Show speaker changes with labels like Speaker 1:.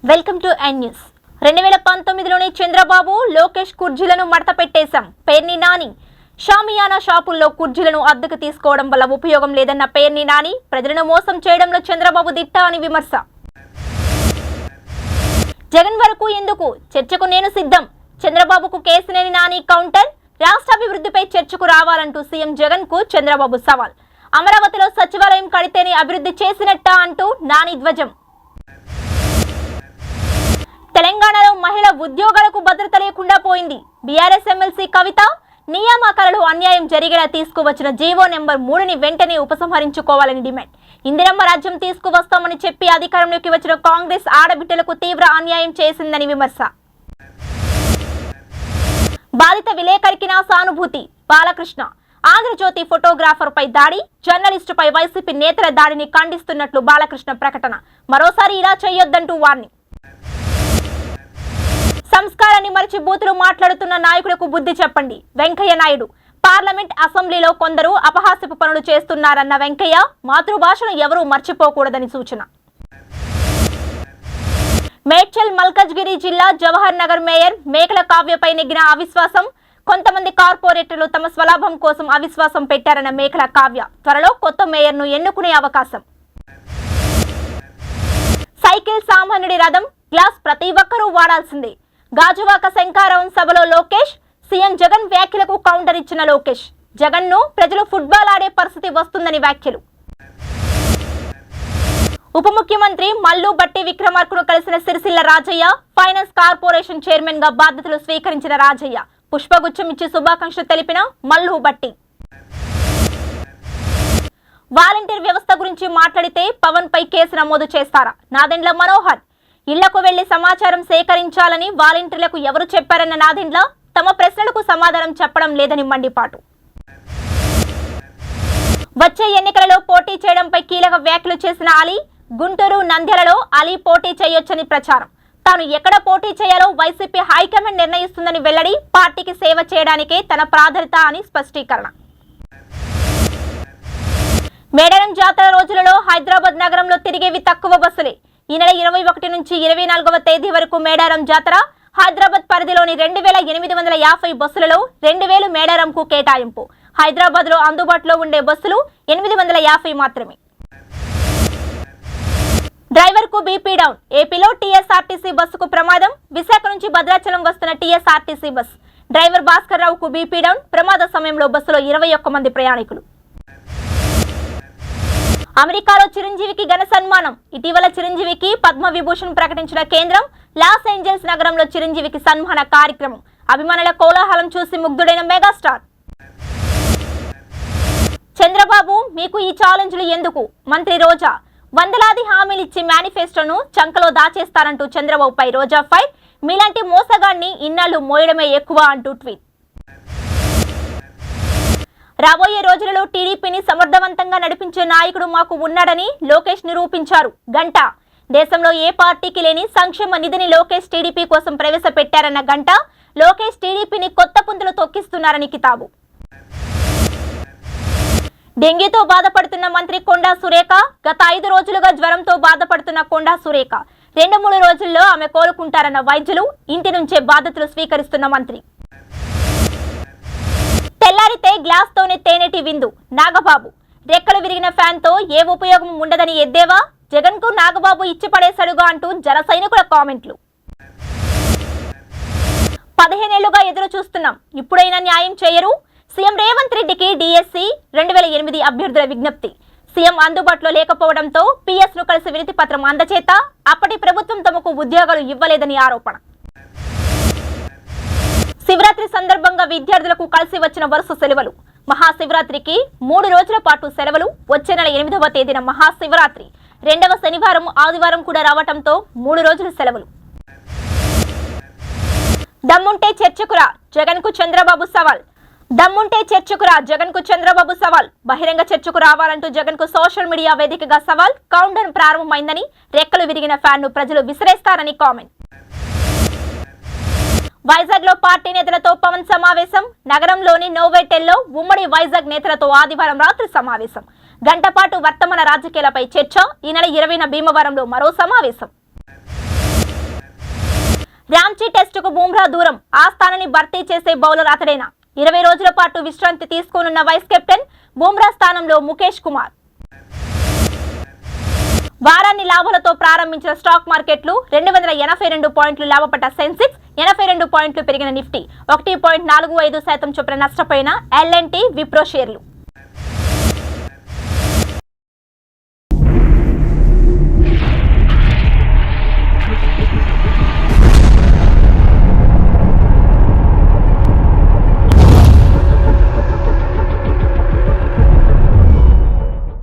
Speaker 1: Welcome to N news. 2019లోనే చంద్రబాబు లోకేష్ కుర్జీలను మడత పెట్టేశాం. పేర్ని నాని షామియానా షాపుల్లో కుర్జీలను అద్దెకు తీసుకోవడం వల్ల ఉపయోగం లేదన్న పేర్ని నాని ప్రజలను మోసం చేయడంలో చంద్రబాబు దిట్ట అని విమర్శ. జగన్ వరకు ఎందుకు చర్చకు నేను సిద్ధం. చంద్రబాబుకు కేసినేని నాని కౌంటర్. రాష్ట్రాభివృద్ధిపై చర్చకు రావాలంటూ సీఎం జగన్ కు చంద్రబాబు సవాల్. అమరావతిలో సచివాలయం కడితేనే అభివృద్ధి చేసినట్ట అంటూ నాని ధ్వజం. తెలంగాణలో మహిళ ఉద్యోగాలకు భద్రత లేకుండా పోయింది. బీఆర్ఎస్ ఎమ్మెల్సీ కవిత నియామకాలలో అన్యాయం జరిగేలా తీసుకువచ్చిన జీవో నెంబర్ 3ని వెంటనే ఉపసంహరించుకోవాలని డిమాండ్. ఇందిరమ్మ రాజ్యం తీసుకువస్తామని చెప్పి అధికారంలోకి వచ్చిన కాంగ్రెస్ ఆడబిడ్డలకు తీవ్ర అన్యాయం చేసిందని విమర్శ. బాధిత విలేకరికి నా సానుభూతి. బాలకృష్ణ ఆంధ్రజ్యోతి ఫోటోగ్రాఫర్ పై దాడి, జర్నలిస్టుపై వైసీపీ నేతల దాడిని ఖండిస్తున్నట్లు బాలకృష్ణ ప్రకటన. మరోసారి ఇలా చేయొద్దంటూ వార్నింగ్. సంస్కారాన్ని మరిచి బూతులు మాట్లాడుతున్న నాయకులకు బుద్ధి చెప్పండి. వెంకయ్య నాయుడు పార్లమెంట్ అసెంబ్లీలో కొందరు అపహాస్యపు పనులు చేస్తున్నారన్న వెంకయ్య మాతృభాషను ఎవరూ మర్చిపోకూడదని సూచన. మేడ్చల్ మల్కజ్గిరి జిల్లా జవహర్ నగర్ మేయర్ మేకల కావ్యపై నెగ్గిన అవిశ్వాసం. కొంతమంది కార్పొరేటర్లు తమ స్వలాభం కోసం అవిశ్వాసం పెట్టారన్న మేకల కావ్య త్వరలో కొత్త మేయర్ను ఎన్నుకునే అవకాశం. సైకిల్ సామాన్యుడి రథం, గ్లాస్ ప్రతి ఒక్కరూ వాడాల్సిందే. గాజువాక శంకారావం సభలో లోకేష్. సీఎం జగన్ వ్యాఖ్యలకు కౌంటర్ ఇచ్చిన లోకేష్. జగన్ ను ప్రజలు ఫుట్బాల్ ఆడే పరిస్థితి వస్తుందని వ్యాఖ్యలు. ఉప ముఖ్యమంత్రి మల్లు బట్టి విక్రమార్కను కలిసిన Sircilla Rajaiah. Finance corporation chairman గా బాధ్యతలు స్వీకరించిన రాజయ్య పుష్పగుచ్చం ఇచ్చి శుభాకాంక్షలు తెలిపిన మల్లు బట్టి. వాలంటీర్ వ్యవస్థ గురించి మాట్లాడితే పవన్ పై కేసు నమోదు చేస్తారా? నాదెండ్ల మనోహర్ ఇళ్లకు వెళ్లి సమాచారం సేకరించాలని వాలంటీర్లకు ఎవరు చెప్పారన్న నాదెండ్ల తమ ప్రశ్నలకు సమాధానం చెప్పడం లేదని మండిపాటు. వచ్చే ఎన్నికలలో పోటీ చేయడంపై కీలక వ్యాఖ్యలు చేసిన అలీ. గుంటూరు, నంద్యాలలో అలీ పోటీ చేయొచ్చని ప్రచారం. తాను ఎక్కడ పోటీ చేయాలో వైసీపీ హైకమాండ్ నిర్ణయిస్తుందని వెల్లడి. పార్టీకి సేవ చేయడానికే తన ప్రాధాన్యత అని స్పష్టీకరణ. మేడారం జాతర రోజులలో హైదరాబాద్ నగరంలో తిరిగేవి తక్కువ బస్సులే. ఈ నెల 21 నుంచి 24వ తేదీ వరకు మేడారం జాతర. హైదరాబాద్ పరిధిలోని 2850 బస్సులలో 2000 మేడారంకు కేటాయింపు. హైదరాబాద్ లో అందుబాటులో ఉండే బస్సులు 850 మాత్రమే. డ్రైవర్ కు బీపీ డౌన్. ఏపీలో టీఎస్ఆర్టీసీ బస్సుకు ప్రమాదం. విశాఖ నుంచి భద్రాచలం వస్తున్న టీఎస్ఆర్టీసీ బస్ డ్రైవర్ భాస్కర్ రావుకు బీపీ డౌన్. ప్రమాద సమయంలో బస్సులో 21 మంది ప్రయాణికులు. అమెరికాలో చిరంజీవికి ఘన సన్మానం. ఇటీవల చిరంజీవికి పద్మ విభూషణ్ ప్రకటించిన కేంద్రం. లాస్ ఏంజల్స్ నగరంలో చిరంజీవికి సన్మాన కార్యక్రమం. అభిమానుల కోలాహలం చూసి ముగ్ధుడైన మెగాస్టార్. చంద్రబాబు మీకు ఈ ఛాలెంజ్లు ఎందుకు? మంత్రి రోజా వందలాది హామీలిచ్చి మేనిఫెస్టోను చంకలో దాచేస్తారంటూ చంద్రబాబుపై రోజా ఫైర్. మీలాంటి మోసగాన్ని ఇన్నాళ్లు మోయడమే ఎక్కువ అంటూ ట్వీట్. రాబోయే రోజులలో టీడీపీని సమర్థవంతంగా నడిపించే నాయకుడు మాకు ఉన్నాడని లోకేష్ నిరూపించారు. గంట దేశంలో ఏ పార్టీకి లేని సంక్షేమ నిధిని లోకేష్ టీడీపీ కోసం ప్రవేశపెట్టారన్న గంట. లోకేష్ టీడీపీని కొత్త పుంతలు తొక్కిస్తున్నారని కితాబు. డెంగీతో బాధపడుతున్న మంత్రి కొండా సురేఖ. గత 5 రోజులుగా జ్వరంతో బాధపడుతున్న కొండా సురేఖ 2-3 రోజుల్లో ఆమె కోలుకుంటారన్న వైద్యులు. ఇంటి నుంచే బాధ్యతలు స్వీకరిస్తున్న మంత్రి. తెల్లారితే గ్లాస్ తోనే తేనెటి విందు. నాగబాబు రెక్కలు విరిగిన ఫ్యాన్ తో ఏ ఉపయోగం ఉండదని ఎద్దేవా. జగన్ కు నాగబాబు ఇచ్చి పడేశాడుగా అంటూ జన సైనికుల కామెంట్లు. 15 ఏళ్లుగా ఎదురు చూస్తున్నాం, ఇప్పుడైనా న్యాయం చేయరు. సీఎం రేవంత్ రెడ్డికి డిఎస్సి 2008 అభ్యర్థుల విజ్ఞప్తి. సీఎం అందుబాటులో లేకపోవడంతో పిఎస్ ను కలిసి వినతి పత్రం అందచేత అప్పటి ప్రభుత్వం తమకు ఉద్యోగాలు ఇవ్వలేదని ఆరోపణ. శివరాత్రి సందర్భంగా విద్యార్థులకు కలిసి వచ్చిన వరుస సెలవులు. మహాశివరాత్రికి 3 రోజుల పాటు సెలవులు. వచ్చే నెల 8వ తేదీన మహాశివరాత్రి. 2వ శనివారం ఆదివారం కూడా రావడంతో 3 రోజుల సెలవులు. దమ్ముంటే చర్చకురా జగన్ కు చంద్రబాబు సవాల్. దమ్ముంటే చర్చకురా జగన్ కు చంద్రబాబు సవాల్. బహిరంగ చర్చకు రావాలంటూ జగన్ కు సోషల్ మీడియా వేదికగా సవాల్. కౌంట్ డౌన్ ప్రారంభమైందని, రెక్కలు విరిగిన ఫ్యాన్ ను ప్రజలు విసిరేస్తారని కామెంట్. వైజాగ్ లో పార్టీ నేతలతో పవన్ సమావేశం. నగరంలోని నోవెటెల్లో ఉమ్మడి వైజాగ్ నేతలతో ఆదివారం రాత్రి సమావేశం. గంట పాటు వర్తమాన రాజకీయాలపై చర్చ. ఈ నెల 20న భీమవరంలో మరో సమావేశం. రాంచీ టెస్టుకు బుమ్రా దూరం, ఆ స్థానాన్ని భర్తీ చేసే బౌలర్ అతడేనా? 20 రోజుల పాటు విశ్రాంతి తీసుకోనున్న వైస్ కెప్టెన్ బుమ్రా స్థానంలో ముఖేష్ కుమార్. వారాన్ని లాభాలతో ప్రారంభించిన స్టాక్ మార్కెట్లు 282 పాయింట్లు లాభపడ్డ సెన్సెక్స్ 82 పాయింట్లు పెరిగిన నిఫ్టీ 1.45% చొప్పున నష్టపోయిన L&T, విప్రో షేర్లు.